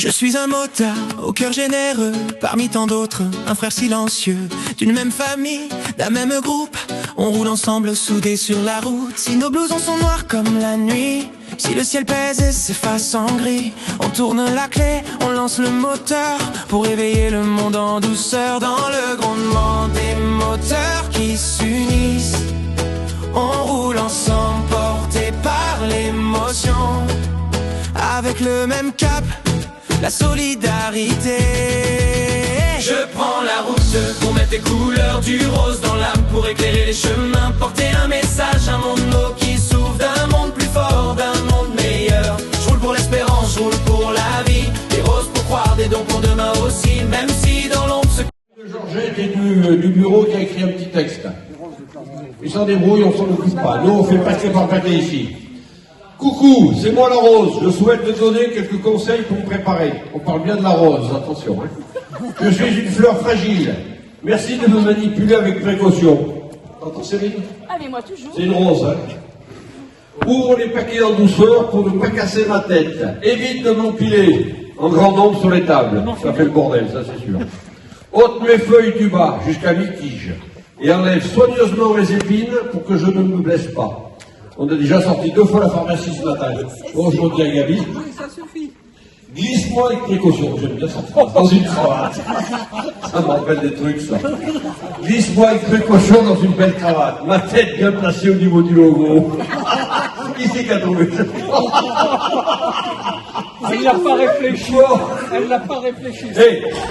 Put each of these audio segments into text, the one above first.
Je suis un motard au cœur généreux, parmi tant d'autres, un frère silencieux, d'une même famille, d'un même groupe. On roule ensemble soudés sur la route. Si nos blousons sont noirs comme la nuit, si le ciel pèse et s'efface en gris, on tourne la clé, on lance le moteur pour éveiller le monde en douceur. Dans le grondement des moteurs qui s'unissent, on roule ensemble portés par l'émotion, avec le même cap, la solidarité. Je prends la route pour mettre les couleurs du rose dans l'âme, pour éclairer les chemins, porter un message, un monde beau qui s'ouvre, d'un monde plus fort, d'un monde meilleur. Je roule pour l'espérance, je roule pour la vie, des roses pour croire, des dons pour demain aussi, même si dans l'ombre se... Georgette et du bureau qui a écrit un petit texte. Ils s'en débrouillent, on s'en occupe pas. Nous, on fait passer par paquet ici. Coucou, c'est moi la rose. Je souhaite te donner quelques conseils pour me préparer. On parle bien de la rose, attention. Je suis une fleur fragile. Merci de me manipuler avec précaution. T'entends, Céline? Allez, moi toujours. C'est une rose, hein. Ouvre les paquets en douceur pour ne pas casser ma tête. Évite de m'empiler en grand nombre sur les tables. Ça fait le bordel, ça c'est sûr. Ôte mes feuilles du bas jusqu'à mi-tige et enlève soigneusement les épines pour que je ne me blesse pas. On a déjà sorti 2 fois la pharmacie ce matin. Bon, je me dis à Gabi. Oui, ça suffit. Glisse-moi avec précaution. J'aime bien sortir dans une cravate. Ça me rappelle des trucs, ça. Glisse-moi avec précaution dans une belle cravate. Ma tête bien placée au niveau du logo. Qui c'est qui a trouvé ça? Elle n'a pas réfléchi. Elle n'a pas réfléchi.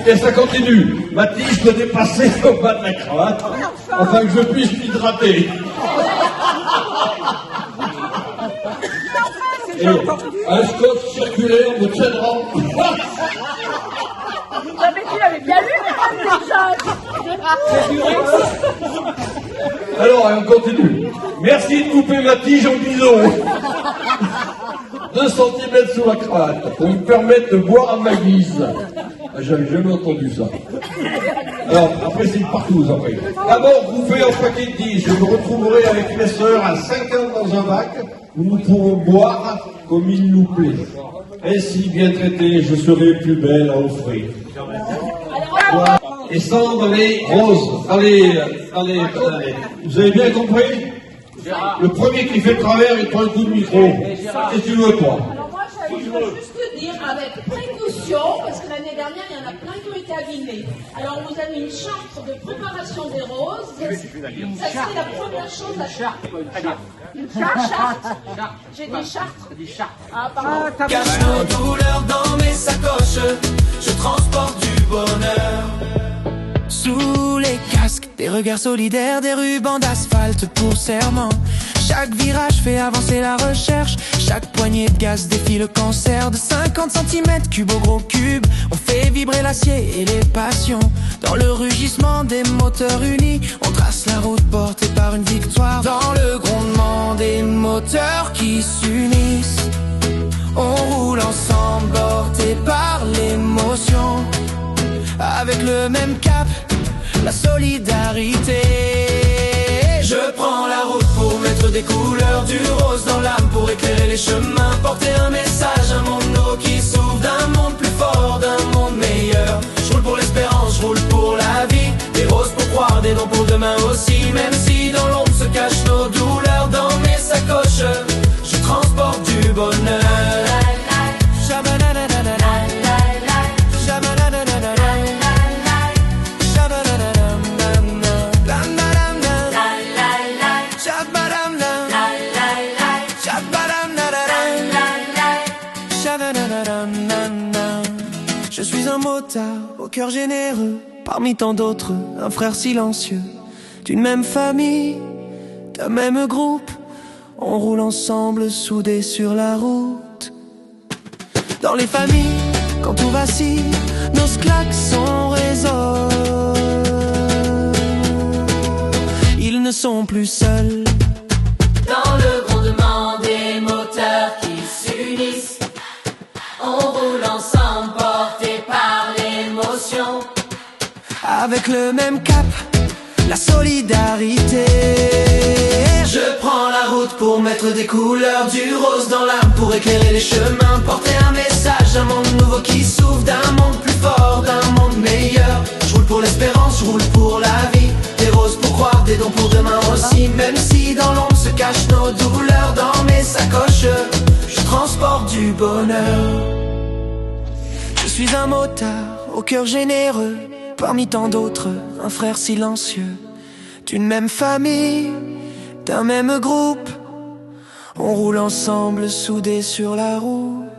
Et ça continue. Ma tige doit dépasser au bas de la cravate, afin que je puisse m'hydrater. Et un scotch circulaire me tiendra. Mais tu l'avais bien lu, mais déjà. Alors, on continue. Merci de couper ma tige en bison. 2 centimètres sous la cravate, pour me permettre de boire à ma guise. J'avais jamais entendu ça. Alors, après, c'est partout, après. D'abord, coupé en paquet de 10. Je me retrouverai avec mes sœurs à 50 dans un bac, où nous pourrons boire comme il nous plaît. Ainsi, bien traité, je serai plus belle à offrir. Voilà. Et sans les roses. Allez. Vous avez bien compris? Le premier qui fait le travers, il prend un coup de micro. Qu'est-ce que tu veux, toi? Alors moi, je voudrais juste te dire, avec précaution, parce que l'année dernière, il y en a plein qui ont été abîmés. Alors, on vous a mis une charte de préparation des roses. Ça, c'est la première chose à faire. Une charte. J'ai des chartres. Ah, pardon. Cache nos douleurs dans mes sacoches, je transporte du bonheur. Sous les casques, des regards solidaires, des rubans d'asphalte pour serment. Chaque virage fait avancer la recherche, chaque poignée de gaz défie le cancer. De 50 cm3 au gros cube, on fait vibrer l'acier et les passions. Dans le rugissement des moteurs unis, on trace la route portée par une victoire. Dans le grondement des moteurs qui s'unissent, on roule ensemble portés par l'émotion, avec le même cap, la solidarité. Je prends la route pour mettre des couleurs du rose dans l'âme, pour éclairer les chemins, porter un message, un monde nouveau qui s'ouvre, d'un monde plus fort, d'un monde meilleur. Je roule pour l'espérance, je roule pour la vie, des roses pour croire, des dons pour demain aussi, même si dans l'ombre se cachent nos douleurs. Dans mes sacoches, je transporte du bonheur. Je suis un motard au cœur généreux, parmi tant d'autres, un frère silencieux, d'une même famille, d'un même groupe. On roule ensemble soudés sur la route. Dans les familles, quand tout vacille, nos klaxons résonnent. Ils ne sont plus seuls. Dans le grondement des moteurs qui s'unissent, on roule ensemble portés par l'émotion, avec le même cap, la solidarité. Je prends la route pour mettre Prendre des couleurs du rose dans l'âme pour éclairer les chemins, porter un message d'un monde nouveau qui s'ouvre, d'un monde plus fort, d'un monde meilleur. Je roule pour l'espérance, je roule pour la vie. Des roses pour croire, des dons pour demain aussi. Même si dans l'ombre se cachent nos douleurs, dans mes sacoches je transporte du bonheur. Je suis un motard au cœur généreux, parmi tant d'autres, un frère silencieux. D'une même famille, d'un même groupe, on roule ensemble soudés sur la route.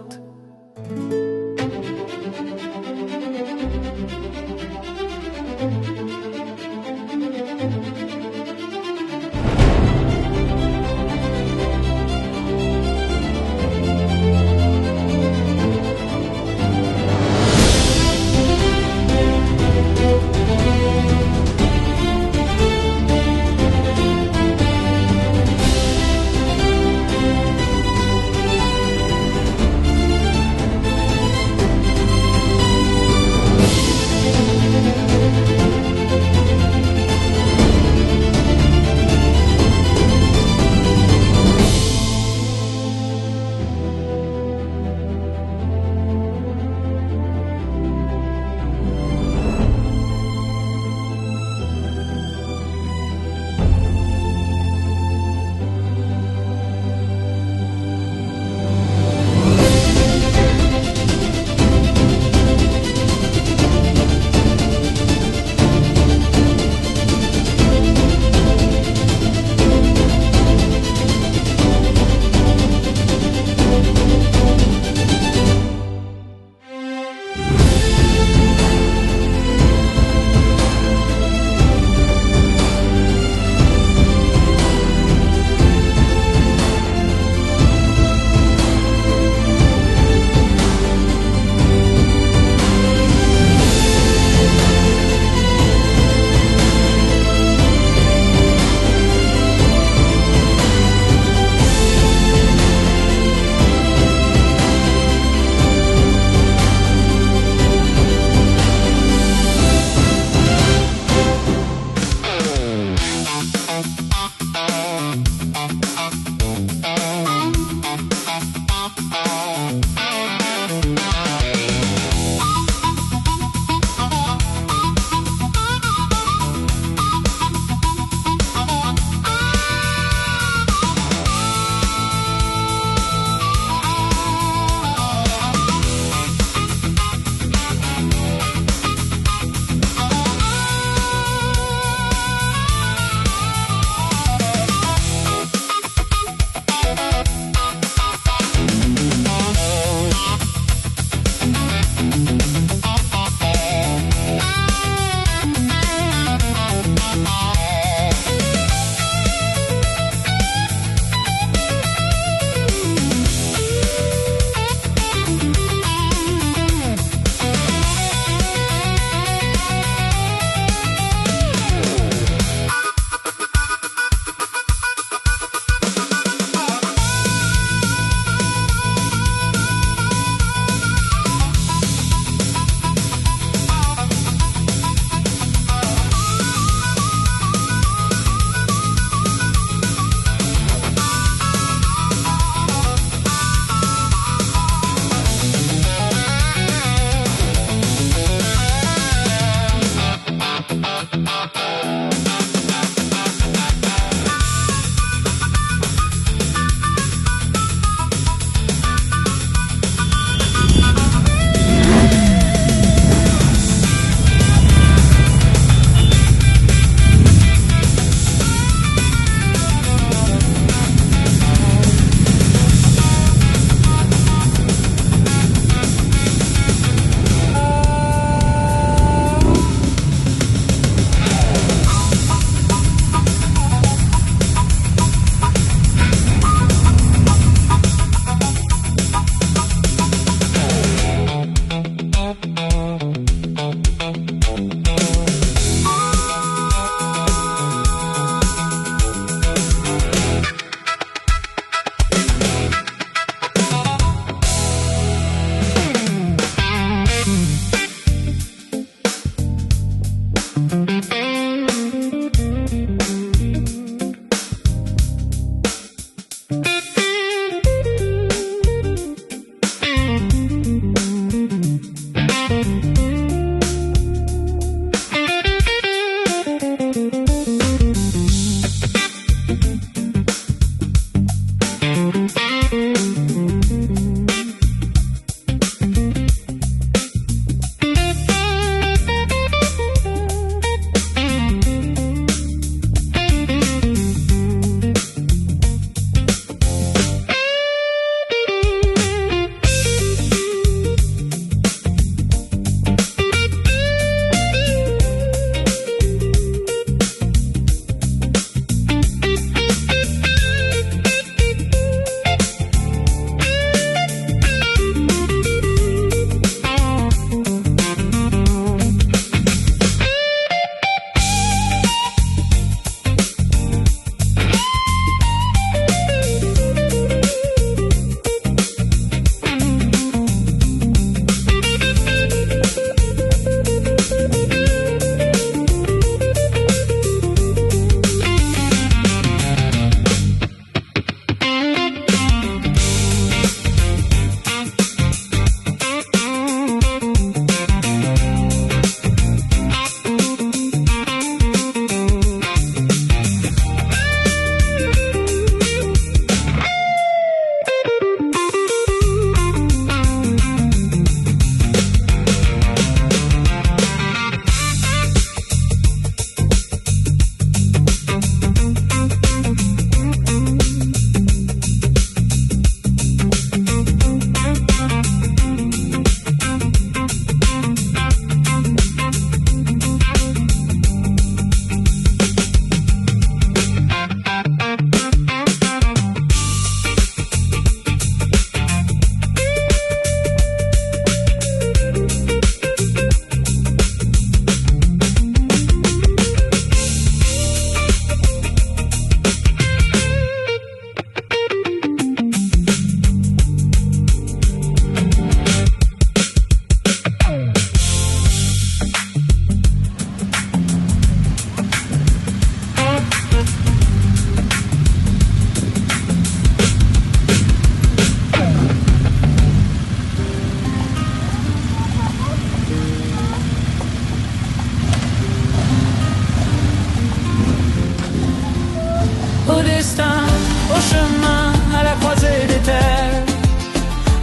au destin, au chemin, à la croisée des terres,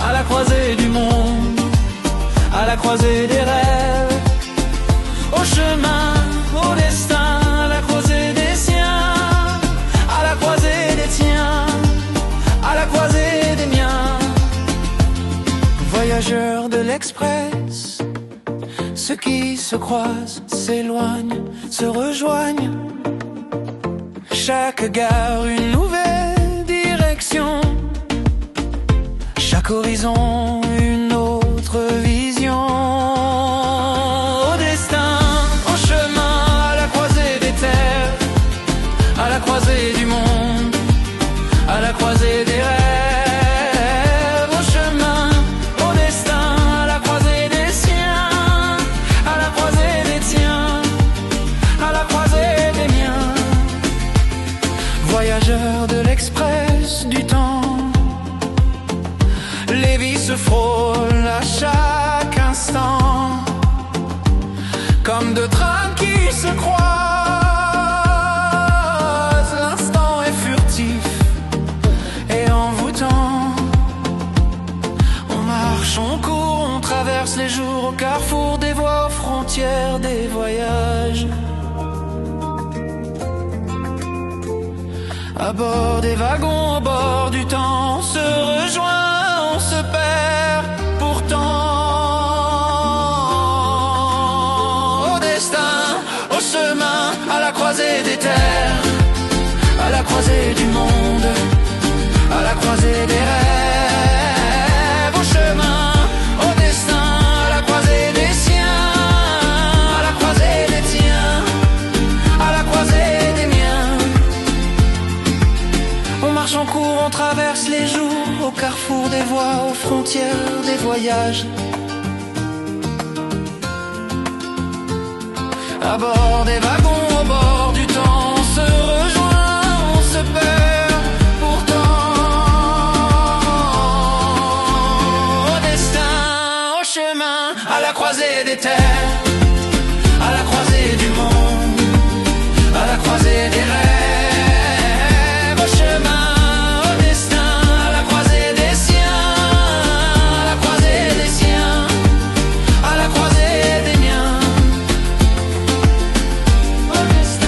à la croisée du monde, à la croisée des rêves, au chemin, au destin, à la croisée des siens, à la croisée des tiens, à la croisée des miens. Voyageurs de l'Express, ceux qui se croisent, s'éloignent, se rejoignent. Chaque gare une nouvelle direction, chaque horizon une autre vision. Au destin, au chemin, à la croisée des terres, à la croisée du monde, à la croisée des rêves. Au chemin, au destin, à la croisée des siens, à la croisée des tiens, à la croisée des miens. Voyageurs de l'express du temps, les vies se frôlent à chaque instant, comme deux trames qui se croisent. L'instant est furtif et envoûtant. On marche, on court, on traverse les jours au carrefour des voies, aux frontières des voyages. À bord des wagons, au bord du temps, on se rejoint, on se perd pourtant. Au destin, au chemin, à la croisée des terres, à la croisée du monde, à la croisée des rêves. Au chemin, au destin, à la croisée des siens, à la croisée des tiens, à la croisée des miens. On marche, on court, on traverse les jours, au carrefour des voies, aux frontières des voyages. À bord des wagons, au bord du temps, on se rejoint, on se perd pourtant. Au destin, au chemin, à la croisée des terres, à la croisée du monde, à la croisée des rêves. Au chemin, au destin, à la croisée des siens, à la croisée des siens, à la croisée des miens. Au destin.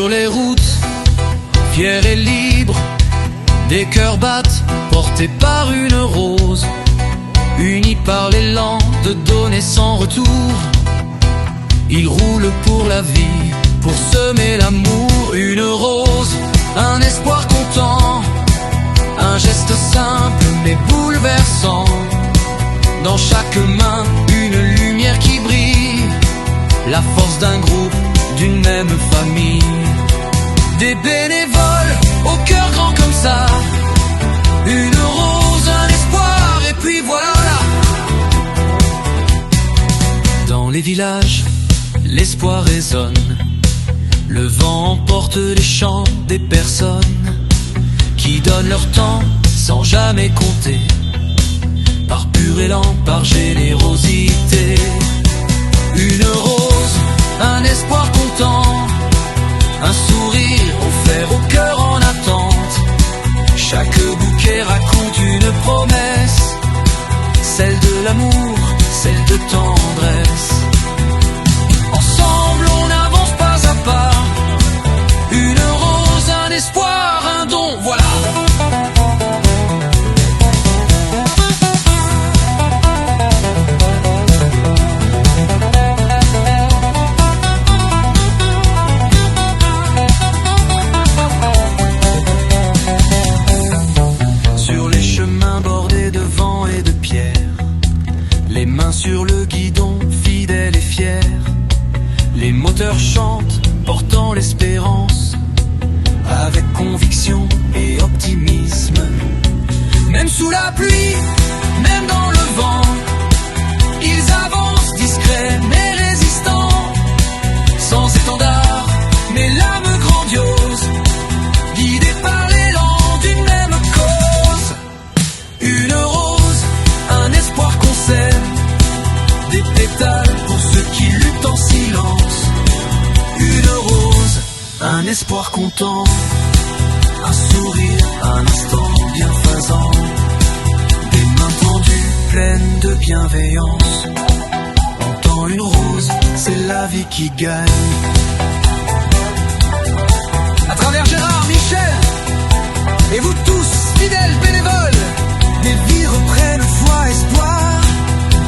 les routes, fiers et libres, des cœurs battent, portés par une rose, unis par l'élan de donner sans retour. Ils roulent pour la vie, pour semer l'amour. Une rose, un espoir content, un geste simple mais bouleversant. Dans chaque main, une lumière qui brille, la force d'un groupe, d'une même famille. Des bénévoles, au cœur grand comme ça, une rose, un espoir, et puis voilà. Dans les villages, l'espoir résonne, le vent emporte les chants des personnes qui donnent leur temps sans jamais compter, par pur élan, par générosité. Une rose, un espoir content, un sourire offert au cœur en attente. Chaque bouquet raconte une promesse, celle de l'amour, celle de tendresse. Ensemble on avance pas à pas, une rose, un espoir, un don, voilà. Les mains sur le guidon, fidèles et fiers, les moteurs chantent, portant l'espérance, avec conviction et optimisme. Même sous la pluie, même dans le vent, ils avancent discrets mais résistants, sans étendard, mais l'âme grandiose, guidée par l'élan d'une même cause. Une rose, un espoir qu'on sème, des pétales pour ceux qui luttent en silence. Une rose, un espoir content, un sourire, un instant bienfaisant, des mains tendues pleines de bienveillance. On tend une rose, c'est la vie qui gagne. À travers Gérard, Michel et vous tous, fidèles bénévoles, des vies reprennent foi, espoir.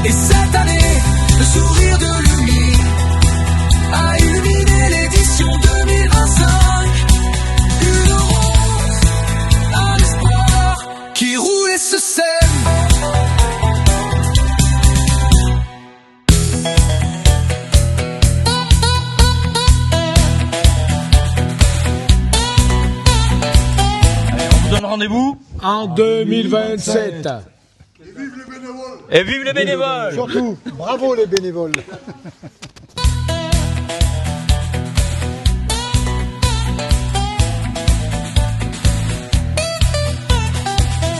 Et cette année, le sourire de l'UMI a illuminé l'édition 2025. Une rose, un espoir qui roule et se sème. Allez, on vous donne rendez-vous En 2027. Et vive les bénévoles! Surtout, bravo les bénévoles.